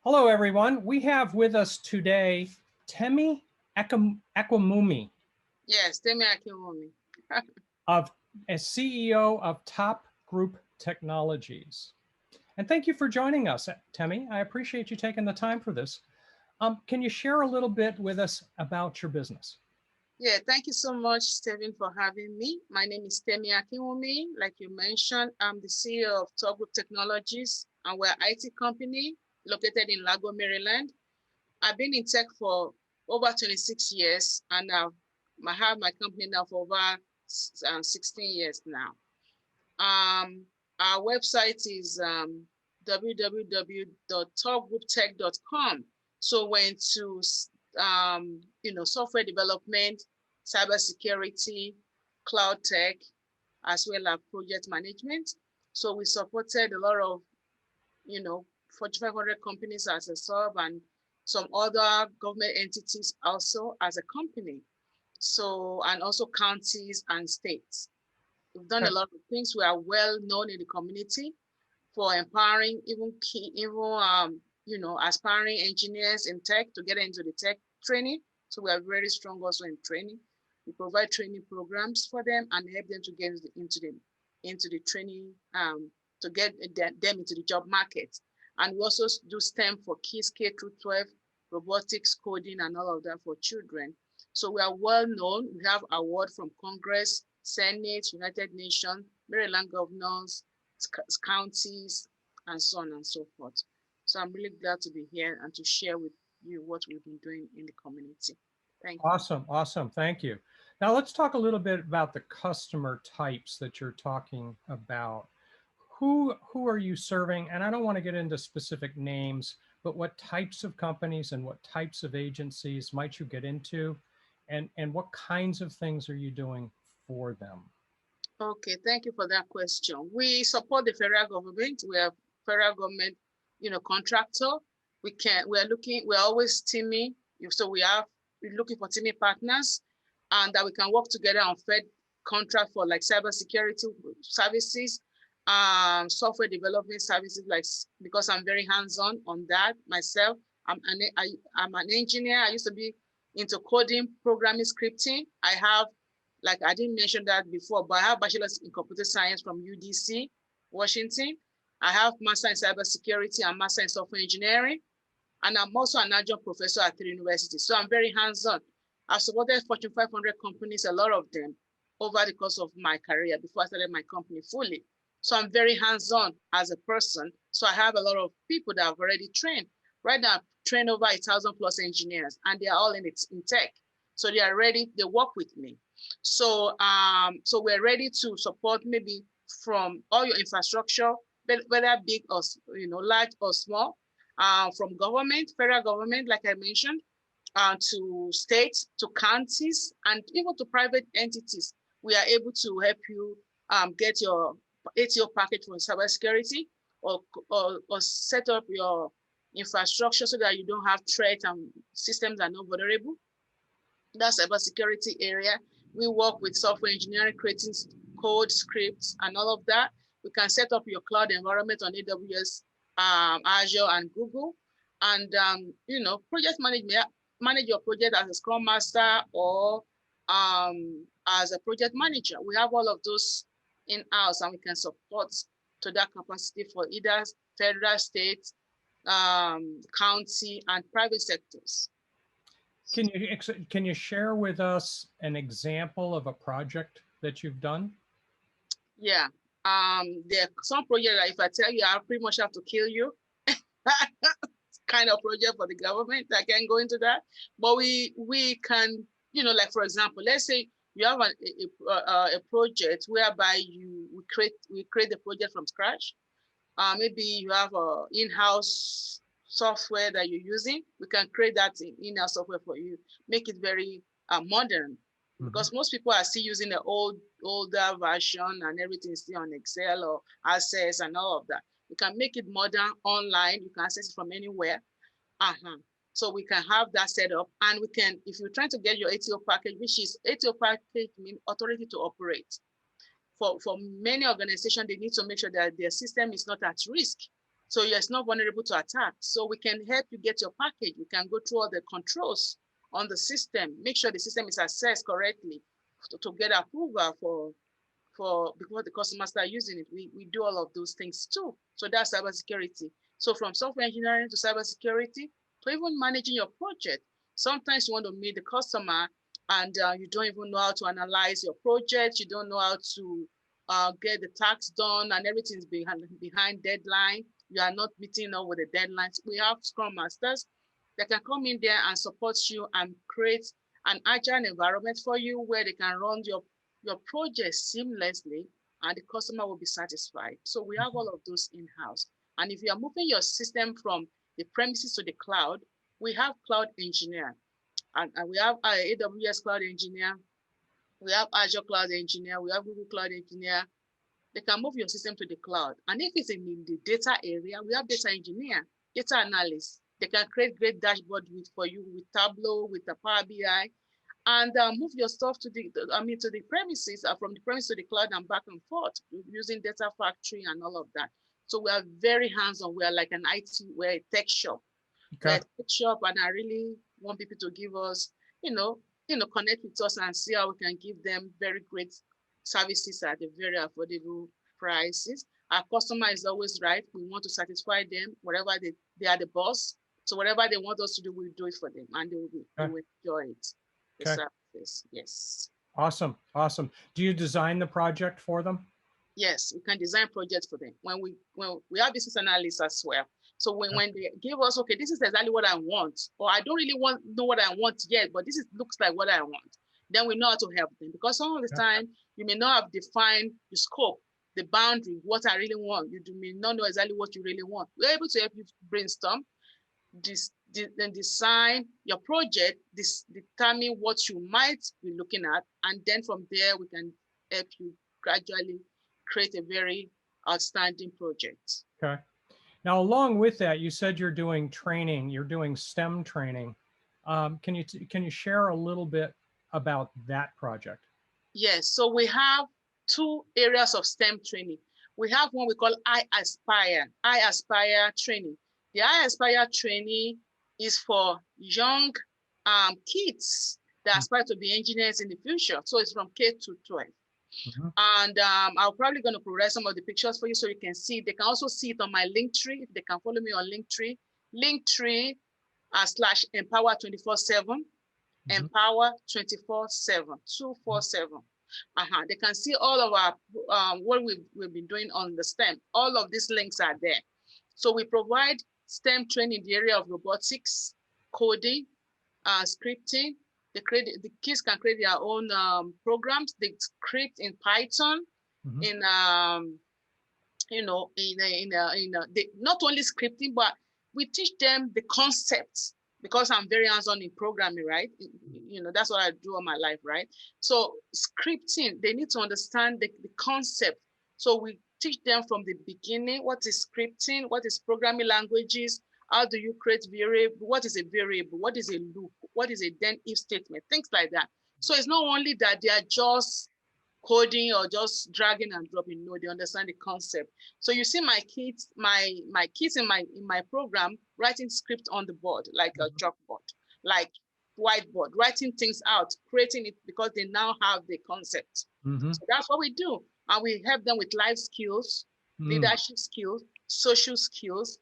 Hello, everyone. We have with us today Temi Akinwumi, Yes, Temi Akinwumi. of as CEO of Top Group Technologies. And thank you for joining us, Temi. I appreciate you taking the time for this. Can you share a little bit with us about your business? Yeah, thank you so much, Stephen, for having me. My name is Temi Akinwumi. Like you mentioned, I'm the CEO of Top Group Technologies, and we're an IT company located in Lago, Maryland. I've been in tech for over 26 years, and I have my company now for over 16 years now. Our website is www.topgrouptech.com. So we're into software development, cybersecurity, cloud tech, as well as project management. So we supported a lot of Fortune 500 companies as a sub and some other government entities also as a company. So, and also counties and states. We've done a lot of things. We are well known in the community for empowering aspiring engineers in tech to get into the tech training. So we are very strong also in training. We provide training programs for them and help them to get into the training to get them into the job market. And we also do STEM for kids K through 12, robotics, coding, and all of that for children. So we are well known. We have award from Congress, Senate, United Nations, Maryland governors, counties, and so on and so forth. So I'm really glad to be here and to share with you what we've been doing in the community. Thank you. Awesome, awesome. Thank you. Now let's talk a little bit about the customer types that you're talking about. Who are you serving? And I don't want to get into specific names, but what types of companies and what types of agencies might you get into? And what kinds of things are you doing for them? Okay, thank you for that question. We support the federal government. We are federal government, contractor. We're always teaming. So we're looking for teaming partners and that we can work together on Fed contract for like cybersecurity services, software development services, because I'm very hands-on on that myself. I'm an engineer. I used to be into coding, programming, scripting. I didn't mention that before, but I have bachelor's in computer science from UDC, Washington. I have master in cybersecurity and master in software engineering. And I'm also an adjunct professor at the university. So I'm very hands-on. I've supported Fortune 500 companies, a lot of them, over the course of my career before I started my company fully. So I'm very hands-on as a person. So I have a lot of people that I've already trained. Right now, I've trained over 1,000 plus engineers, and they're all in tech. So they are ready, they work with me. So we're ready to support maybe from all your infrastructure, whether big or large or small, from government, federal government, like I mentioned, to states, to counties, and even to private entities. We are able to help you get your ATO package for cybersecurity or set up your infrastructure so that you don't have threats and systems are not vulnerable. That's cybersecurity area. We work with software engineering, creating code, scripts, and all of that. We can set up your cloud environment on AWS, Azure, and Google. And, project management, manage your project as a Scrum Master or as a project manager. We have all of those in-house, and we can support to that capacity for either federal, state, county, and private sectors. Can you share with us an example of a project that you've done? Yeah. There are some projects that if I tell you, I pretty much have to kill you. Kind of project for the government. I can't go into that, but we can, like for example, let's say you have a project whereby we create the project from scratch. Maybe you have a in-house software that you're using. We can create that in-house software for you, make it very modern, because most people are still using the older version and everything is still on Excel or Access and all of that. We can make it modern online. You can access it from anywhere. So we can have that set up, and we can, if you're trying to get your ATO package, which is ATO package means authority to operate. For many organizations, they need to make sure that their system is not at risk. So it's not vulnerable to attack. So we can help you get your package. We can go through all the controls on the system, make sure the system is assessed correctly to get approval for before the customer start using it. We do all of those things too. So that's cybersecurity. So from software engineering to cybersecurity to even managing your project. Sometimes you want to meet the customer and you don't even know how to analyze your project. You don't know how to get the tax done and everything's behind deadline. You are not meeting up with the deadlines. We have Scrum Masters that can come in there and support you and create an agile environment for you where they can run your project seamlessly and the customer will be satisfied. So we have all of those in-house. And if you are moving your system from the premises to the cloud, we have cloud engineer and we have AWS cloud engineer. We have Azure cloud engineer. We have Google cloud engineer. They can move your system to the cloud. And if it's in the data area, we have data engineer, data analyst. They can create great dashboard for you with Tableau, with the Power BI, and move your stuff to the premises, from the premise to the cloud and back and forth using data factory and all of that. So we are very hands-on. We are like an IT, we're a tech shop. Okay. We're a tech shop, and I really want people to give us, connect with us and see how we can give them very great services at a very affordable prices. Our customer is always right. We want to satisfy them, whatever they are the boss. So whatever they want us to do, we'll do it for them, and they will enjoy it. Okay. Services. Yes. Awesome. Awesome. Do you design the project for them? Yes, we can design projects for them. When we have business analysts as well. So when they give us, okay, this is exactly what I want, or I don't really know what I want yet, but looks like what I want. Then we know how to help them, because some of the time you may not have defined the scope, the boundary, what I really want. You may not know exactly what you really want. We're able to help you brainstorm, then design your project, determine what you might be looking at, and then from there we can help you gradually create a very outstanding project. Okay. Now, along with that, you said you're doing training. You're doing STEM training. Can you share a little bit about that project? Yes. So we have two areas of STEM training. We have one we call I Aspire training. The I Aspire training is for young kids that aspire to be engineers in the future. So it's from K to 12. Mm-hmm. And I'm probably going to provide some of the pictures for you so you can see. They can also see it on my Linktree. If they can follow me on Linktree, Linktree /empower247, empower 24/7, 247. They can see all of our what we've been doing on the STEM. All of these links are there. So we provide STEM training in the area of robotics, coding, scripting. The kids can create their own programs. They script in Python, in they not only scripting, but we teach them the concepts, because I'm very hands-on in programming, right? That's what I do all my life, right? So scripting, they need to understand the concept. So we teach them from the beginning, what is scripting, what is programming languages, how do you create variable, what is a variable, what is a loop, what is a then if statement, things like that. So it's not only that they are just coding or just dragging and dropping. No, they understand the concept. So you see my kids in my program writing script on the board, like a chalkboard, like whiteboard, writing things out, creating it, because they now have the concept. So that's what we do. And we help them with life skills, leadership skills, social skills.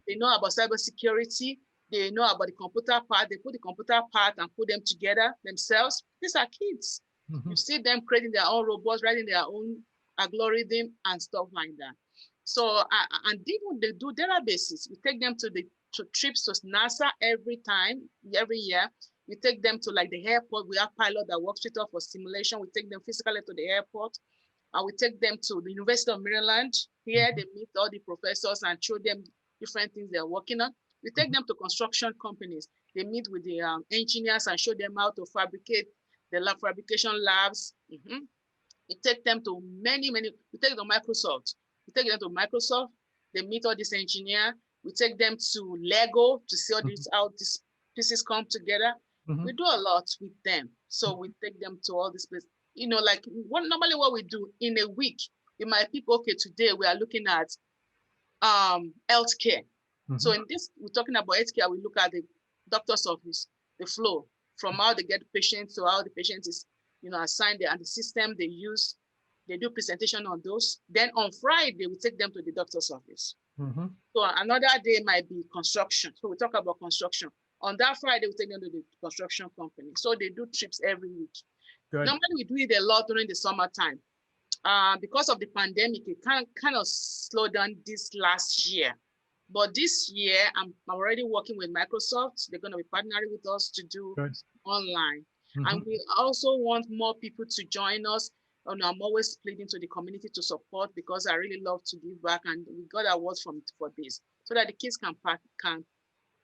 They know about cybersecurity. They know about the computer part. They put the computer part and put them together themselves. These are kids. You see them creating their own robots, writing their own algorithm and stuff like that. So, and even they do databases. We take them to trips to NASA every year. We take them to like the airport. We have pilot that works with us for simulation. We take them physically to the airport. And we take them to the University of Maryland. Here they meet all the professors and show them different things they're working on. We take them to construction companies. They meet with the engineers and show them how to fabricate the fabrication labs. We take them to we take them to Microsoft. We take them to Microsoft. They meet all these engineers. We take them to Lego to see how these pieces come together. We do a lot with them. So we take them to all these places. Normally what we do in a week, we might pick, okay, today we are looking at healthcare. So Mm-hmm. in this, we're talking about healthcare. We look at the doctor's office, the flow from how they get patients to how the patient is, assigned there, and the system they use. They do presentation on those. Then on Friday, we take them to the doctor's office. Mm-hmm. So another day might be construction. So we talk about construction. On that Friday, we take them to the construction company. So they do trips every week. Good. Normally, we do it a lot during the summertime. Because of the pandemic, it kind of slowed down this last year. But this year, I'm already working with Microsoft. They're going to be partnering with us to do Good. online. Mm-hmm. And we also want more people to join us. And I'm always pleading to the community to support, because I really love to give back. And we got awards for this, so that the kids can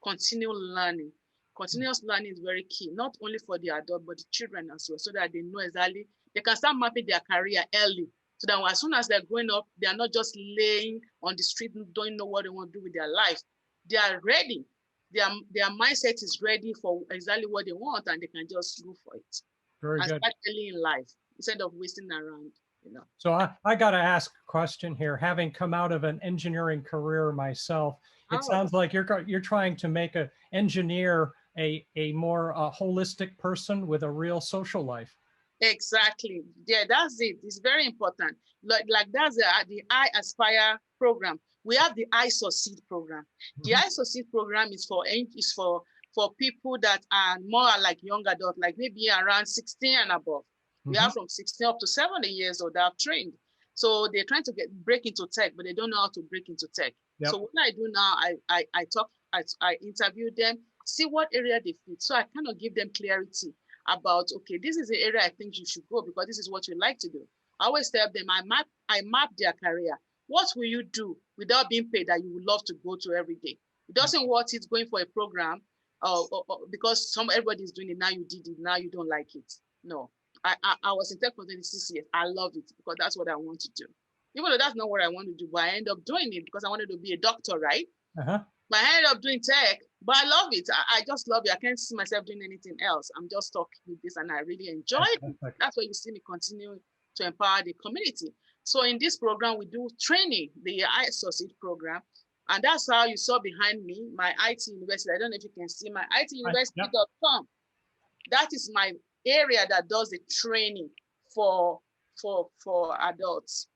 continue learning. Continuous learning is very key, not only for the adult, but the children as well, so that they know exactly, they can start mapping their career early. So that as soon as they're growing up, they are not just laying on the street and don't know what they want to do with their life. They are ready. Their mindset is ready for exactly what they want, and they can just go for it. Very And good. start early in life instead of wasting around, So I got to ask a question here. Having come out of an engineering career myself, it Oh, sounds like you're trying to make an engineer a more holistic person with a real social life. exactly. Yeah, that's it. It's very important. Like that's the I Aspire program. We have the I Succeed program. The Mm-hmm. I Succeed program is for people that are more like young adults, like maybe around 16 and above. We Mm-hmm. have from 16 up to 70 years old that have trained. So they're trying to break into tech, but they don't know how to break into tech. Yep. So what I do now, I interview them, see what area they fit. So I kind of give them clarity about, okay, this is the area I think you should go, because this is what you like to do. I always tell them, I map their career. What will you do without being paid that you would love to go to every day? It doesn't worth it going for a program because everybody is doing it now. You did it, now you don't like it. No, I was in tech for 26 years. I love it because that's what I want to do. Even though that's not what I want to do, but I end up doing it because I wanted to be a doctor, right? Uh-huh. But I ended up doing tech, but I love it. I just love it. I can't see myself doing anything else. I'm just stuck with this and I really enjoy it. That's why you see me continue to empower the community. So in this program, we do training, the I Succeed program. And that's how you saw behind me, my IT University. I don't know if you can see my ituniversity.com. That is my area that does the training for adults.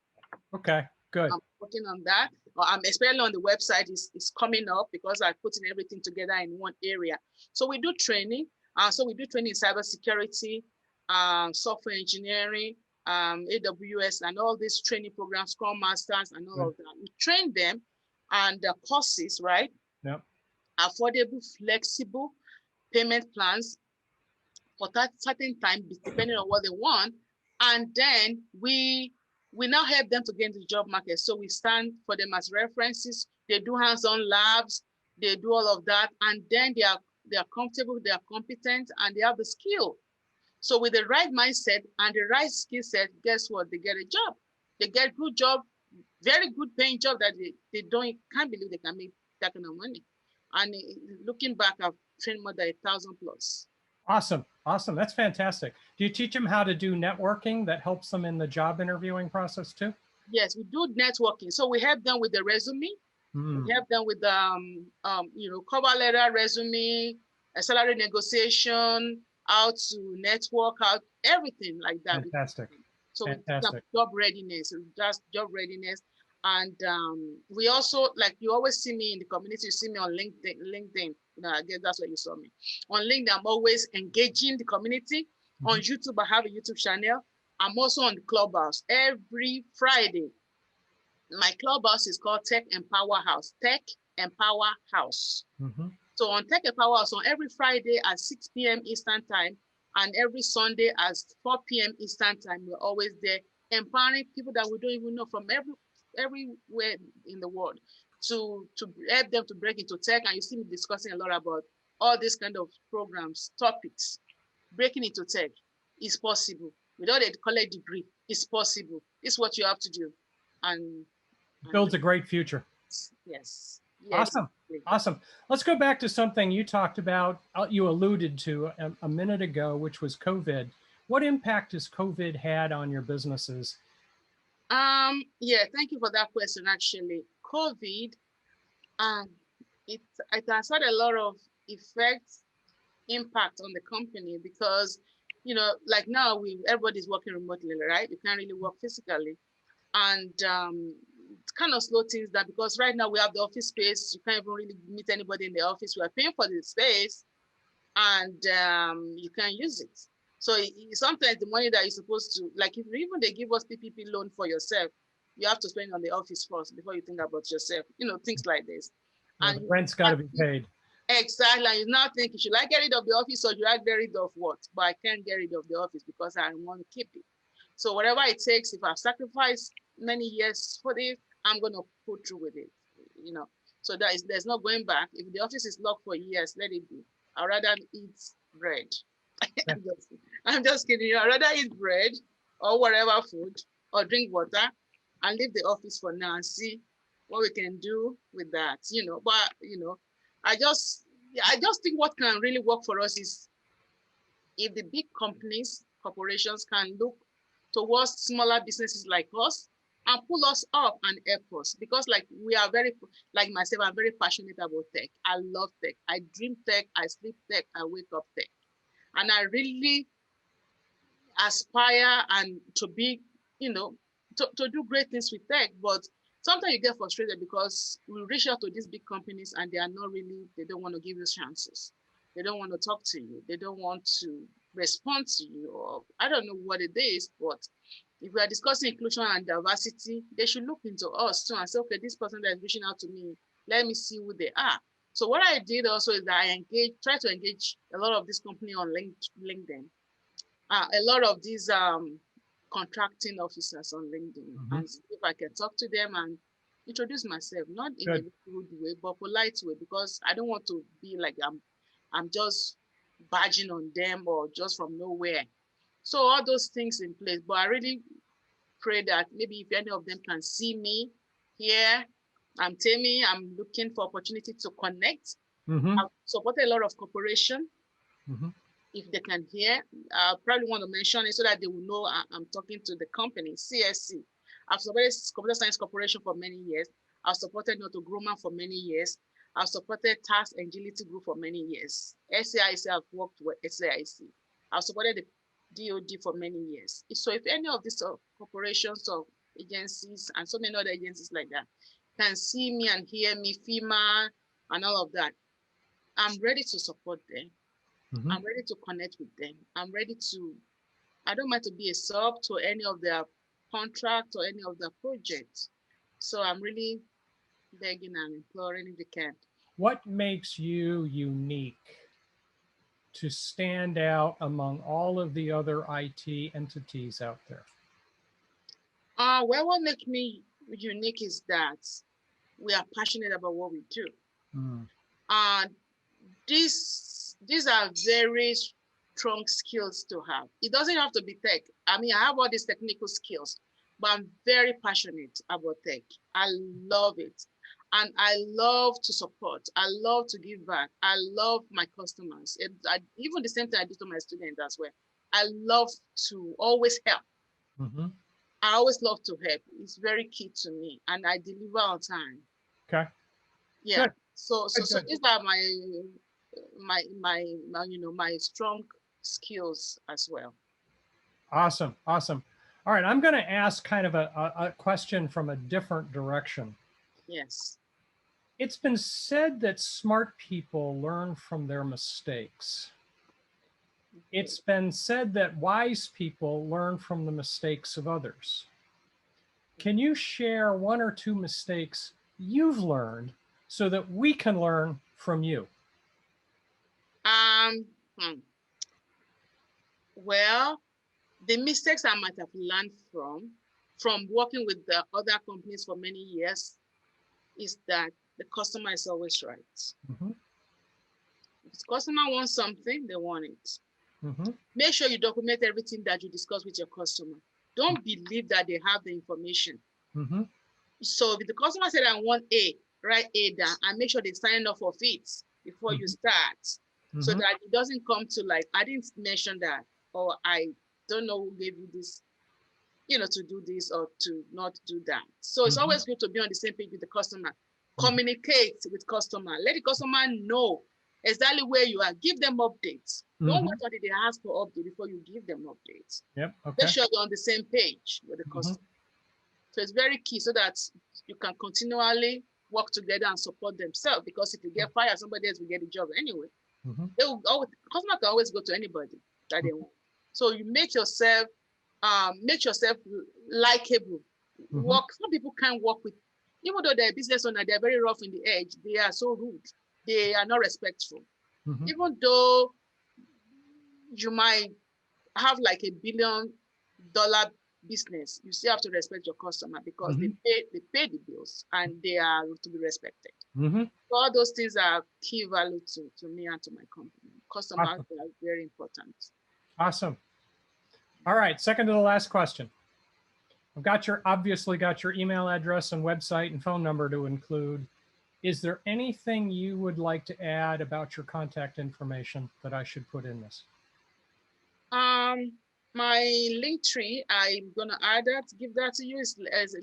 Okay, good. I'm working on that. I'm especially on the website is coming up because I'm putting everything together in one area. So we do training. So we do training in cybersecurity, software engineering, AWS, and all these training programs, Scrum Masters, and all of that. We train them, and the courses, right? Yep. Affordable, flexible payment plans for that certain time, depending on what they want. And then we now help them to get into the job market. So we stand for them as references. They do hands-on labs. They do all of that. And then they are comfortable, they are competent, and they have the skill. So with the right mindset and the right skill set, guess what? They get a job. They get good job, very good paying job that they can't believe they can make that kind of money. And looking back, I've trained more than 1,000 plus. Awesome. Awesome. That's fantastic. Do you teach them how to do networking that helps them in the job interviewing process too? Yes, we do networking. So we help them with the resume. We help them with cover letter, resume, a salary negotiation, how to network out, everything like that. Fantastic. So Fantastic. job readiness, just job readiness. And we also, like you always see me in the community, you see me on LinkedIn. I guess that's where you saw me. On LinkedIn, I'm always engaging the community. On YouTube, I have a YouTube channel. I'm also on the Clubhouse every Friday. My Clubhouse is called Tech Empower House. Tech Empower House. So on Tech Empower House, on every Friday at 6 p.m. Eastern Time, and every Sunday at 4 p.m. Eastern Time, we're always there empowering people that we don't even know from everywhere in the world to help them to break into tech. And you see me discussing a lot about all these kind of programs, topics. Breaking into tech is possible. Without a college degree, it's possible. It's what you have to do. And builds a great future. Yes. Awesome. Awesome. Let's go back to something you talked about, you alluded to a minute ago, which was COVID. What impact has COVID had on your businesses? Yeah, thank you for that question. Actually, COVID, um, it has had a lot of effects, impact on the company because, like now everybody's working remotely, right? You can't really work physically. And it kind of slow things down because right now we have the office space. You can't even really meet anybody in the office. We are paying for the space and you can't use it. So sometimes the money that you're supposed to, like if even they give us PPP loan for yourself, you have to spend on the office first before you think about yourself, things like this. Yeah, And the rent's got to be paid. exactly. And you now think, should I get rid of the office or should I get rid of what? But I can't get rid of the office because I want to keep it. So whatever it takes, if I've sacrificed many years for this, I'm going to put through with it, So there's no going back. If the office is locked for years, let it be. I'd rather eat bread. Yeah. I'm just kidding. I'd rather eat bread or whatever food or drink water and leave the office for now and see what we can do with that, But, I just think what can really work for us is if the big companies, corporations can look towards smaller businesses like us and pull us up and help us. Because we are like myself, I'm very passionate about tech. I love tech. I dream tech, I sleep tech, I wake up tech. And I really aspire and to be, to do great things with tech. But sometimes you get frustrated because we reach out to these big companies and they don't want to give you chances. They don't want to talk to you. They don't want to respond to you, or I don't know what it is, but if we are discussing inclusion and diversity, they should look into us too and say, okay, this person that is reaching out to me, let me see who they are. So what I did also is that I try to engage a lot of this company on LinkedIn, a lot of these contracting officers on LinkedIn, and see if I can talk to them and introduce myself, not in a rude way, but polite way, because I don't want to be like I'm just badging on them or just from nowhere. So all those things in place, but I really pray that maybe if any of them can see me here, I'm Temi, I'm looking for opportunity to connect. I've supported a lot of corporation. If they can hear, I probably want to mention it so that they will know I'm talking to the company, CSC. I've supported Computer Science Corporation for many years. I've supported Noto Grumman for many years. I've supported Task Agility Group for many years. SAIC, I've worked with SAIC. I've supported the DOD for many years. So if any of these corporations or agencies and so many other agencies like that can see me and hear me, FEMA and all of that, I'm ready to support them. I'm ready to connect with them. I don't mind to be a sub to any of their contracts or any of their projects. So I'm really begging and imploring if they can. What makes you unique to stand out among all of the other IT entities out there? Well, what makes me unique is that we are passionate about what we do. These are very strong skills to have. It doesn't have to be tech. I mean, I have all these technical skills, but I'm very passionate about tech. I love it. And I love to support. I love to give back. I love my customers. Even the same thing I do to my students as well. I love to always help. I always love to help. It's very key to me, and I deliver on time. Okay. Yeah. Good. So these are my strong skills as well. Awesome. Awesome. All right. I'm going to ask kind of a question from a different direction. Yes. It's been said that smart people learn from their mistakes. It's been said that wise people learn from the mistakes of others. Can you share one or two mistakes you've learned so that we can learn from you? Well, the mistakes I might have learned from working with the other companies for many years is that the customer is always right. If the customer wants something, they want it. Make sure you document everything that you discuss with your customer. Don't believe that they have the information. So if the customer said, I want A, write A down and make sure they sign off of it before you start. So that it doesn't come to like, I didn't mention that, or I don't know who gave you this to do this or to not do that. So it's always good to be on the same page with the customer. Communicate with customer. Let the customer know exactly where you are. Give them updates. Don't wait until they ask for update before you give them updates. Yep. Okay. Make sure you're on the same page with the customer. So it's very key so that you can continually work together and support themselves. Because if you get fired, somebody else will get the job anyway. They will always, customer can always go to anybody that they want. So you make yourself likable. Some people can't work with, even though they're a business owner, they're very rough in the edge. They are so rude. They are not respectful. Even though you might have like $1 billion business, you still have to respect your customer because they pay the bills and they are to be respected. So all those things are key value to me and to my company. Customers are very important. Awesome. All right, second to the last question. I've obviously got your email address and website and phone number to include. Is there anything you would like to add about your contact information that I should put in this? My link tree, I'm gonna add that, give that to you as a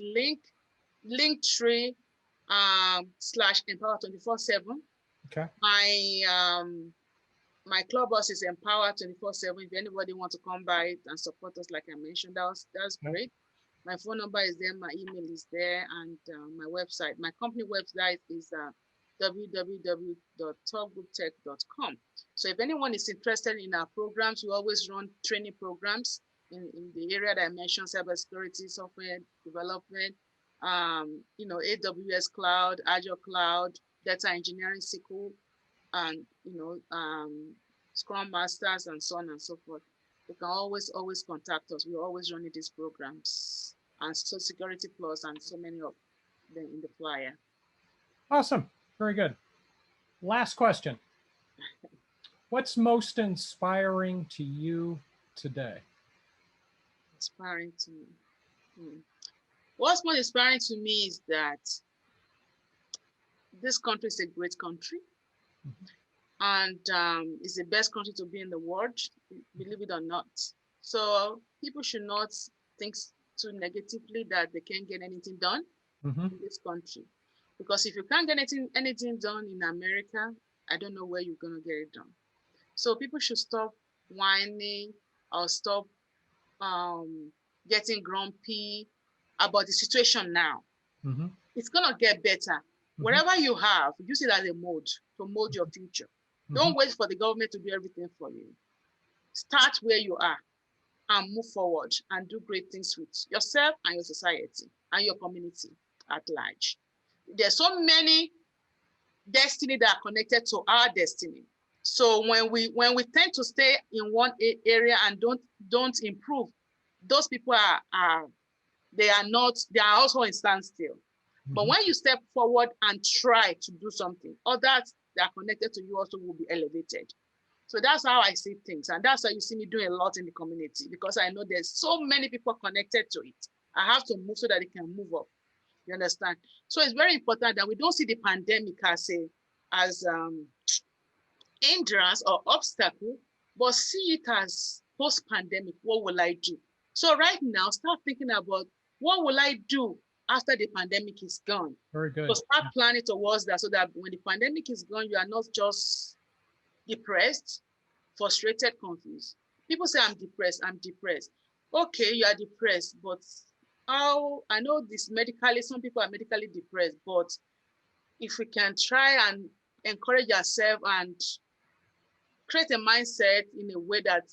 linktree /Empower 24/7. Okay. My clubhouse is Empower 24/7. If anybody wants to come by it and support us, like I mentioned, that's great. My phone number is there, my email is there, and my website, my company website is www.talkgrouptech.com. So if anyone is interested in our programs, we always run training programs in the area that I mentioned: cybersecurity, software development, AWS cloud, Azure cloud, data engineering, SQL, and Scrum Masters, and so on and so forth. You can always contact us. We're always running these programs, and so Security Plus and so many of them in the flyer. Awesome. Very good. Last question. What's most inspiring to you today? Inspiring to me. What's most inspiring to me is that this country is a great country. And it's the best country to be in the world, believe it or not. So people should not think too negatively that they can't get anything done in this country. Because if you can't get anything done in America, I don't know where you're going to get it done. So people should stop whining or stop getting grumpy about the situation now. It's going to get better. Whatever you have, use it as a mold to mold your future. Don't wait for the government to do everything for you. Start where you are and move forward and do great things with yourself and your society and your community at large. There's so many destiny that are connected to our destiny. So when we tend to stay in one area and don't improve, those people are also in standstill. But when you step forward and try to do something, others that are connected to you also will be elevated. So that's how I see things. And that's how you see me doing a lot in the community, because I know there's so many people connected to it. I have to move so that it can move up. You understand? So it's very important that we don't see the pandemic as hindrance or obstacle, but see it as post-pandemic. What will I do? So right now, start thinking about what will I do after the pandemic is gone. Very good. So start planning towards that, so that when the pandemic is gone, you are not just depressed, frustrated, confused. People say, I'm depressed. Okay, you are depressed, but I know this medically, some people are medically depressed, but if we can try and encourage ourselves and create a mindset in a way that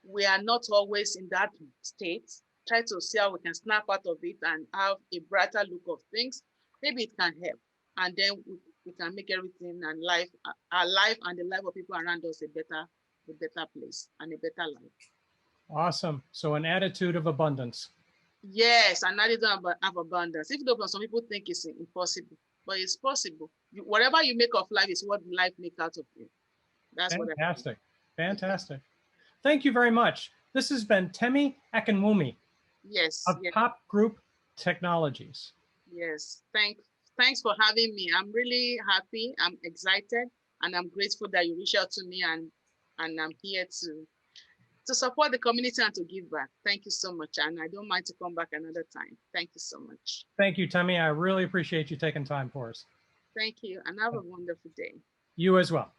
we are not always in that state, try to see how we can snap out of it and have a brighter look of things. Maybe it can help. And then we can make everything and our life and the life of people around us a better place and a better life. Awesome. So an attitude of abundance. Yes, an attitude of abundance. Even though some people think it's impossible, but it's possible. Whatever you make of life is what life makes out of you. That's fantastic. Fantastic. Thank you very much. This has been Temi Akinwumi. Yes. Of Top Group Technologies. Yes. Thanks for having me. I'm really happy. I'm excited, and I'm grateful that you reached out to me, and I'm here to to support the community and to give back. Thank you so much. And I don't mind to come back another time. Thank you so much. Thank you, Temi. I really appreciate you taking time for us. Thank you. And have a wonderful day. You as well.